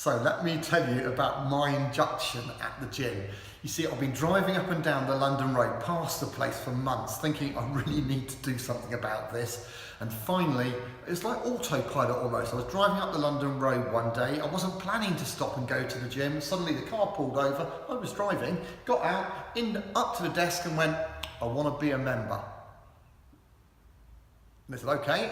So let me tell you about my induction at the gym. You see, I've been driving up and down the London Road past the place for months thinking I really need to do something about this. And finally, it's like autopilot almost. I was driving up the London Road one day. I wasn't planning to stop and go to the gym. Suddenly the car pulled over. I was driving, got out, up to the desk and went, I want to be a member. And they said, okay,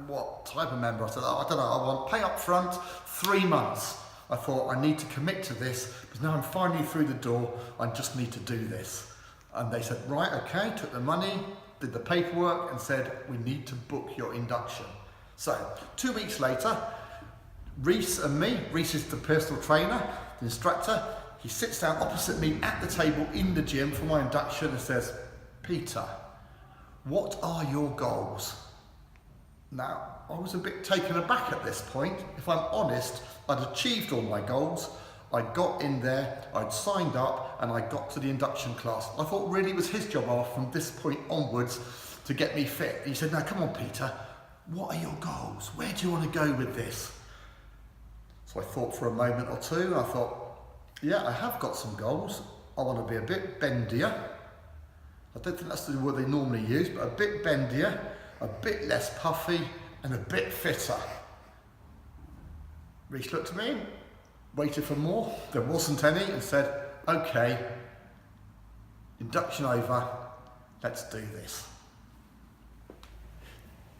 what type of member? I said, I don't know, I want pay up front, 3 months. I thought, I need to commit to this because now I'm finally through the door, I just need to do this. And they said, right, okay, took the money, did the paperwork and said, we need to book your induction. So 2 weeks later, Reese and me, Reese is the personal trainer, the instructor, he sits down opposite me at the table in the gym for my induction and says, Peter, what are your goals? Now, I was a bit taken aback at this point. If I'm honest, I'd achieved all my goals. I got in there, I'd signed up, and I got to the induction class. I thought really it was his job from this point onwards to get me fit. He said, now come on, Peter, what are your goals? Where do you want to go with this? So I thought for a moment or two, and I thought, yeah, I have got some goals. I want to be a bit bendier. I don't think that's the word they normally use, but a bit bendier, a bit less puffy, and a bit fitter. Reese looked at me, waited for more, there wasn't any, and said, okay, induction over, let's do this.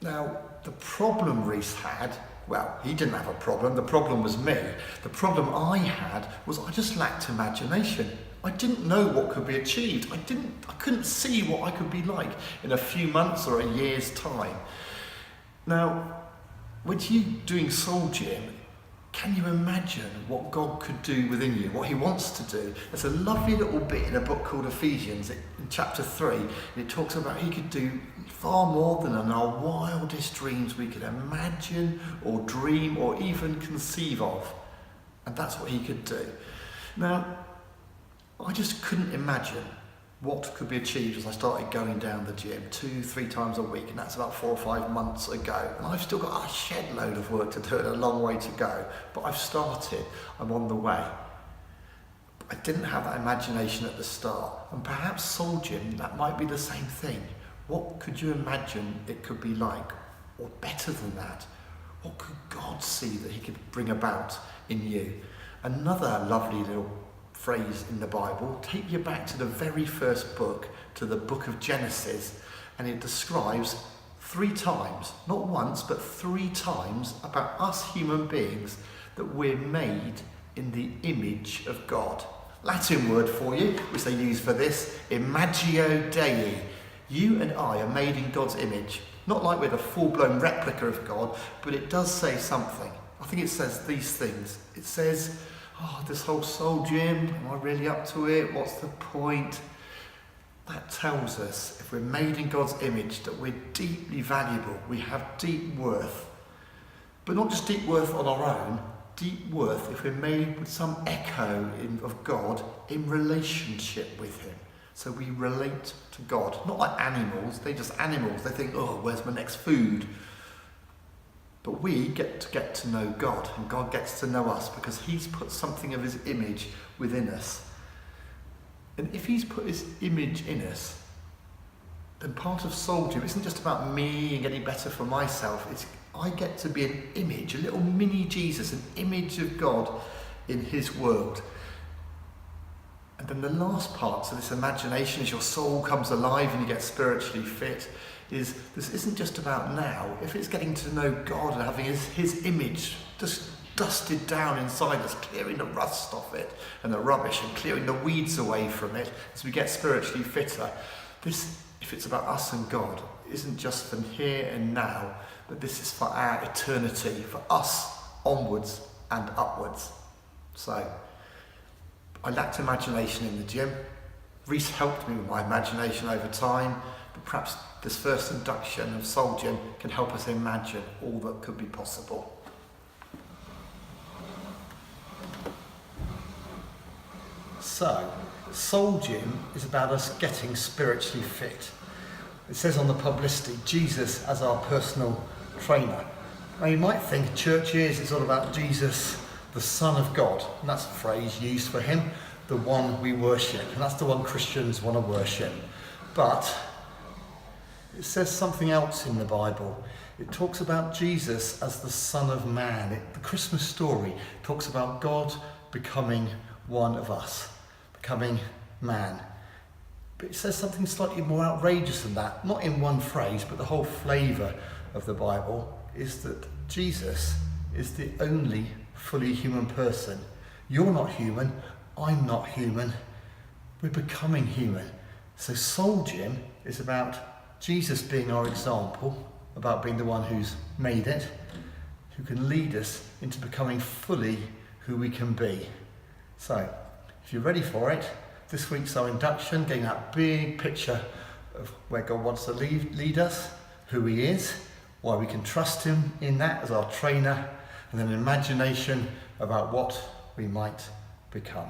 Now, the problem Reese had, well, he didn't have a problem, the problem was me. The problem I had was I just lacked imagination. I didn't know what could be achieved. I couldn't see what I could be like in a few months or a year's time. Now, with you doing Soul Gym, can you imagine what God could do within you, what he wants to do? There's a lovely little bit in a book called Ephesians, in chapter 3, and it talks about he could do far more than in our wildest dreams we could imagine or dream or even conceive of. And that's what he could do. Now, I just couldn't imagine what could be achieved as I started going down the gym 2-3 times a week, and that's about 4 or 5 months ago. And I've still got a shed load of work to do and a long way to go, but I've started, I'm on the way. But I didn't have that imagination at the start, and perhaps Soul Gym, that might be the same thing. What could you imagine it could be like? Or better than that, what could God see that he could bring about in you? Another lovely little phrase in the Bible, take you back to the very first book, to the book of Genesis, and it describes 3 times, not once, but 3 times about us human beings that we're made in the image of God. Latin word for you, which they use for this, imago Dei. You and I are made in God's image. Not like we're the full-blown replica of God, but it does say something. I think it says these things. It says, oh, this whole Soul Gym, am I really up to it? What's the point? That tells us, if we're made in God's image, that we're deeply valuable. We have deep worth. But not just deep worth on our own, deep worth if we're made with some echo of God in relationship with him. So we relate to God. Not like animals, they're just animals. They think, oh, where's my next food? But we get to know God, and God gets to know us because he's put something of his image within us. And if he's put his image in us, then part of Soul Gym isn't just about me and getting better for myself. It's I get to be an image, a little mini Jesus, an image of God in his world. And then the last part, so this imagination as your soul comes alive and you get spiritually fit, is this isn't just about now. If it's getting to know God and having his image just dusted down inside us, clearing the rust off it and the rubbish and clearing the weeds away from it as we get spiritually fitter, this, if it's about us and God, isn't just for here and now, but this is for our eternity, for us onwards and upwards. So, I lacked imagination in the gym. Reese helped me with my imagination over time, but perhaps this first induction of Soul Gym can help us imagine all that could be possible. So, Soul Gym is about us getting spiritually fit. It says on the publicity, Jesus as our personal trainer. Now you might think churches, it's all about Jesus, the Son of God. And that's a phrase used for him, the one we worship. And that's the one Christians want to worship. But it says something else in the Bible. It talks about Jesus as the Son of Man. The Christmas story talks about God becoming one of us, becoming man. But it says something slightly more outrageous than that. Not in one phrase, but the whole flavour of the Bible is that Jesus is the only fully human person. You're not human, I'm not human, we're becoming human. So Soul Gym is about Jesus being our example, about being the one who's made it, who can lead us into becoming fully who we can be. So, if you're ready for it, this week's our induction, getting that big picture of where God wants to lead us, who he is, why we can trust him in that as our trainer, and then an imagination about what we might become.